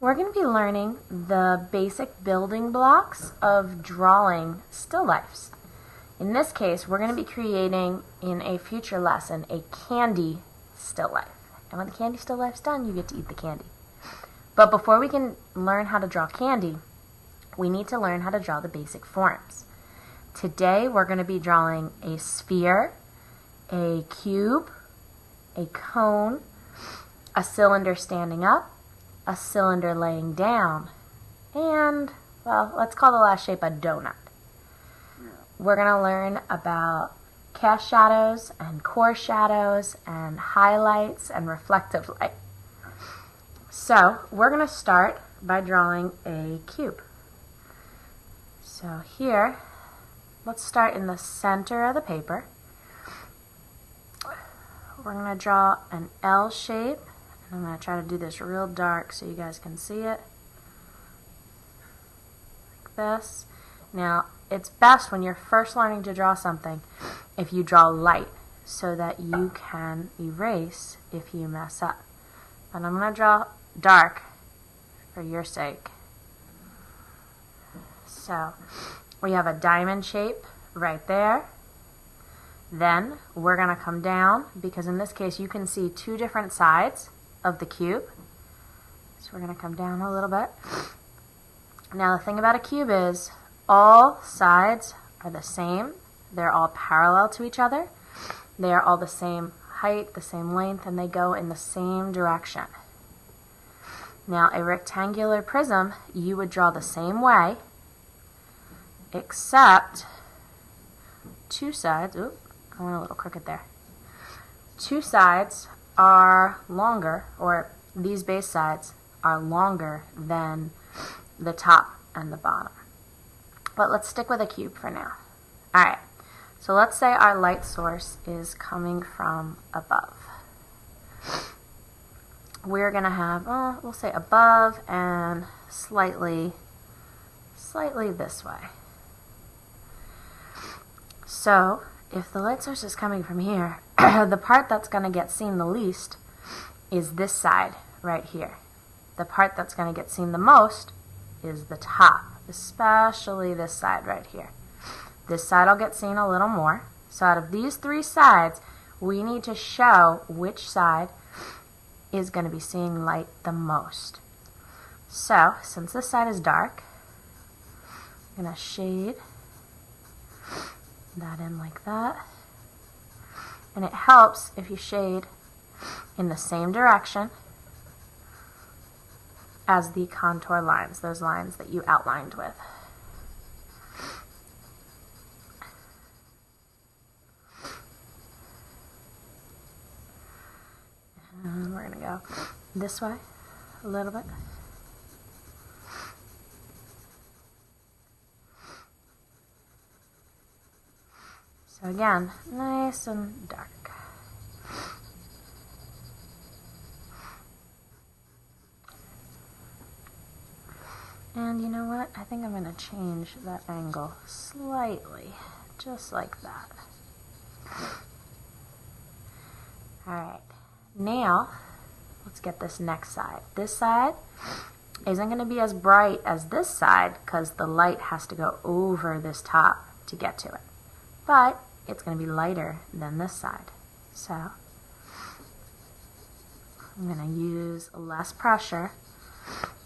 We're going to be learning the basic building blocks of drawing still lifes. In this case, we're going to be creating, in a future lesson, a candy still life. And when the candy still life's done, you get to eat the candy. But before we can learn how to draw candy, we need to learn how to draw the basic forms. Today, we're going to be drawing a sphere, a cube, a cone, a cylinder standing up, a cylinder laying down, and, well, let's call the last shape a donut. We're going to learn about cast shadows and core shadows and highlights and reflective light. So we're going to start by drawing a cube. So here, let's start in the center of the paper. We're going to draw an L shape. I'm going to try to do this real dark so you guys can see it. Like this. Now, it's best when you're first learning to draw something if you draw light so that you can erase if you mess up. But I'm going to draw dark for your sake. So, we have a diamond shape right there. Then, we're going to come down because in this case you can see two different sides of the cube. So we're going to come down a little bit. Now the thing about a cube is all sides are the same. They're all parallel to each other. They are all the same height, the same length, and they go in the same direction. Now a rectangular prism you would draw the same way, except two sides, I went a little crooked there. Two sides are longer, or these base sides are longer than the top and the bottom. But let's stick with a cube for now. Alright, so let's say our light source is coming from above. We're going to have, we'll say above and slightly this way. So, if the light source is coming from here, the part that's going to get seen the least is this side right here. The part that's going to get seen the most is the top, especially this side right here. This side will get seen a little more. So out of these three sides, we need to show which side is going to be seeing light the most. So, since this side is dark, I'm going to shade that in like that. And it helps if you shade in the same direction as the contour lines, those lines that you outlined with. And we're going to go this way a little bit. So again, nice and dark. And you know what? I think I'm going to change that angle slightly, just like that. Alright, now let's get this next side. This side isn't going to be as bright as this side because the light has to go over this top to get to it. But it's going to be lighter than this side. So I'm going to use less pressure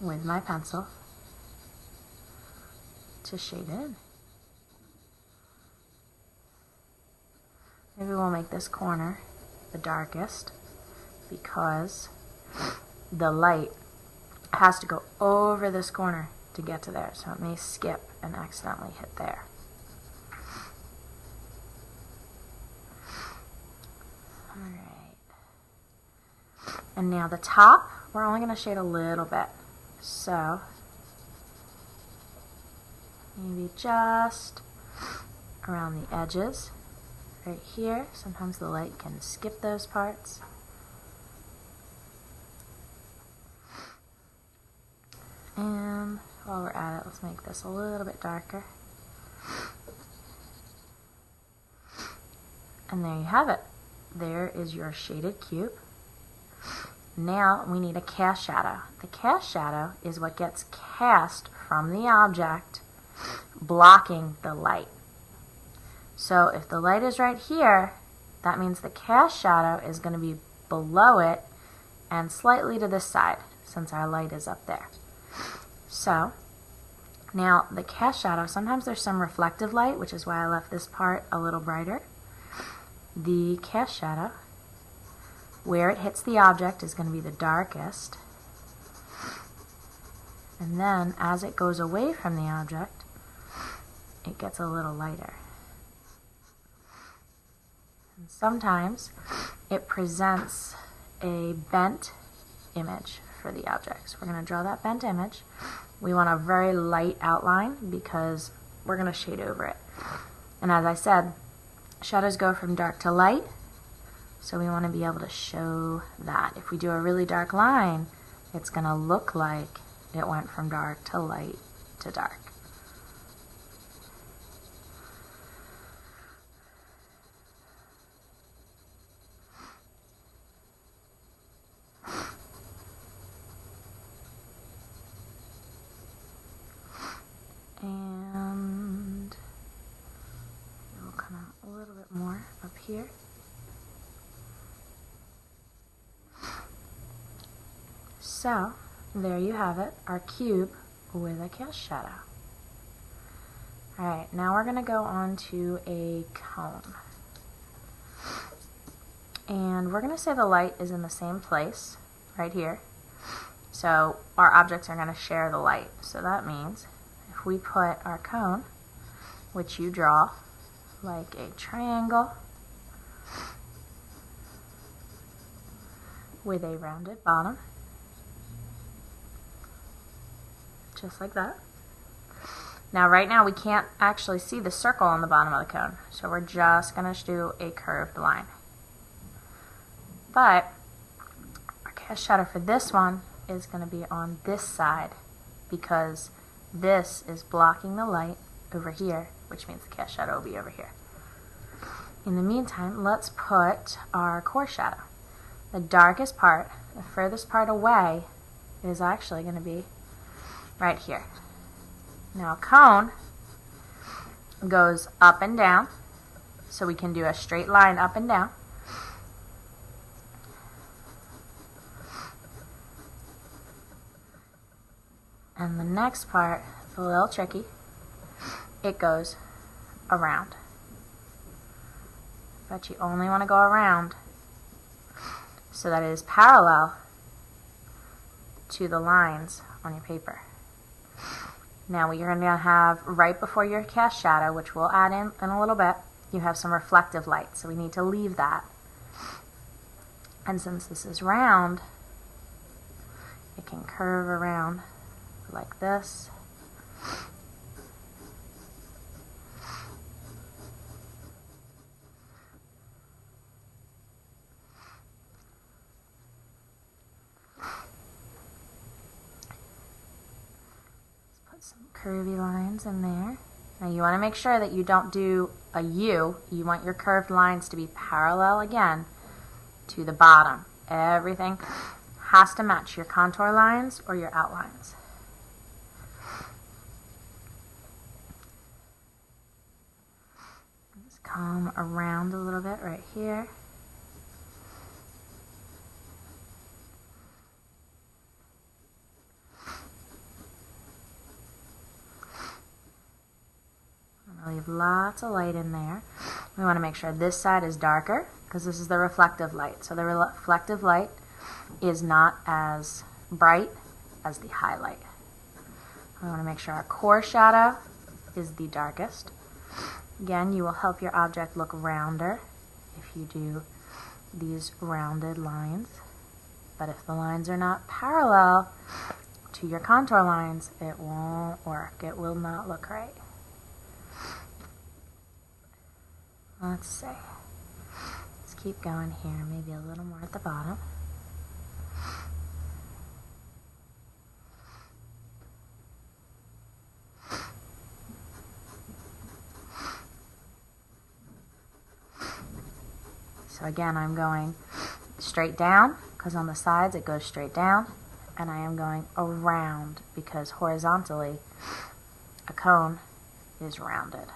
with my pencil to shade in. Maybe we'll make this corner the darkest because the light has to go over this corner to get to there, so it may skip and accidentally hit there. Alright. And now the top, we're only going to shade a little bit. So, maybe just around the edges. Right here, sometimes the light can skip those parts. And while we're at it, let's make this a little bit darker. And there you have it. There is your shaded cube. Now we need a cast shadow. The cast shadow is what gets cast from the object, blocking the light. So if the light is right here, that means the cast shadow is going to be below it and slightly to this side, since our light is up there. So now the cast shadow, sometimes there's some reflective light, which is why I left this part a little brighter. The cast shadow, where it hits the object, is going to be the darkest. And then as it goes away from the object, it gets a little lighter. And sometimes it presents a bent image for the object. So we're going to draw that bent image. We want a very light outline because we're going to shade over it. And as I said, shadows go from dark to light, so we want to be able to show that. If we do a really dark line, it's going to look like it went from dark to light to dark. And it will come out a little bit more up here. So, there you have it, our cube with a cast shadow. Alright, now we're going to go on to a cone. And we're going to say the light is in the same place, right here. So, our objects are going to share the light. So that means if we put our cone, which you draw like a triangle with a rounded bottom, just like that. Now right now we can't actually see the circle on the bottom of the cone, so we're just going to do a curved line. But our cast shadow for this one is going to be on this side because this is blocking the light over here, which means the cast shadow will be over here. In the meantime, let's put our core shadow. The darkest part, the furthest part away, is actually going to be right here. Now a cone goes up and down, so we can do a straight line up and down. And the next part is a little tricky. It goes around. But you only want to go around so that it is parallel to the lines on your paper. Now what you're going to have right before your cast shadow, which we'll add in a little bit, you have some reflective light, so we need to leave that. And since this is round, it can curve around like this. Some curvy lines in there. Now you want to make sure that you don't do a U. You want your curved lines to be parallel again to the bottom. Everything has to match your contour lines or your outlines. Just come around a little bit right here. Leave lots of light in there. We want to make sure this side is darker because this is the reflective light. So the reflective light is not as bright as the highlight. We want to make sure our core shadow is the darkest. Again, you will help your object look rounder if you do these rounded lines. But if the lines are not parallel to your contour lines, it won't work. It will not look right. Let's see. Let's keep going here, maybe a little more at the bottom. So again, I'm going straight down because on the sides it goes straight down, and I am going around because horizontally a cone is rounded.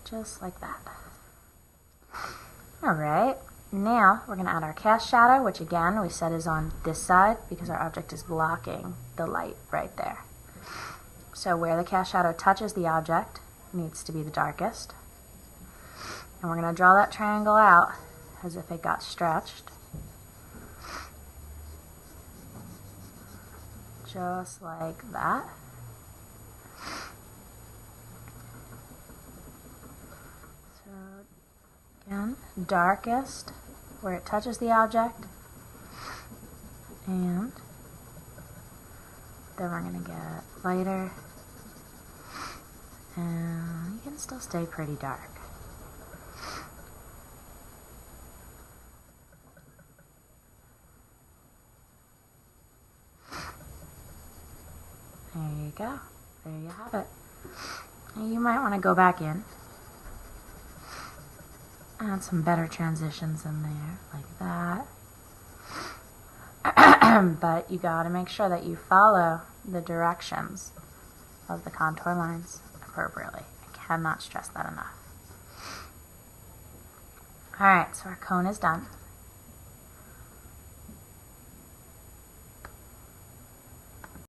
Just like that. Alright, now we're going to add our cast shadow, which again we said is on this side because our object is blocking the light right there. So where the cast shadow touches the object needs to be the darkest. And we're going to draw that triangle out as if it got stretched. Just like that. So again, darkest where it touches the object, and then we're going to get lighter, and you can still stay pretty dark. There you go. There you have it. Now you might want to go back in, add some better transitions in there, like that. But you got to make sure that you follow the directions of the contour lines appropriately. I cannot stress that enough. Alright, so our cone is done.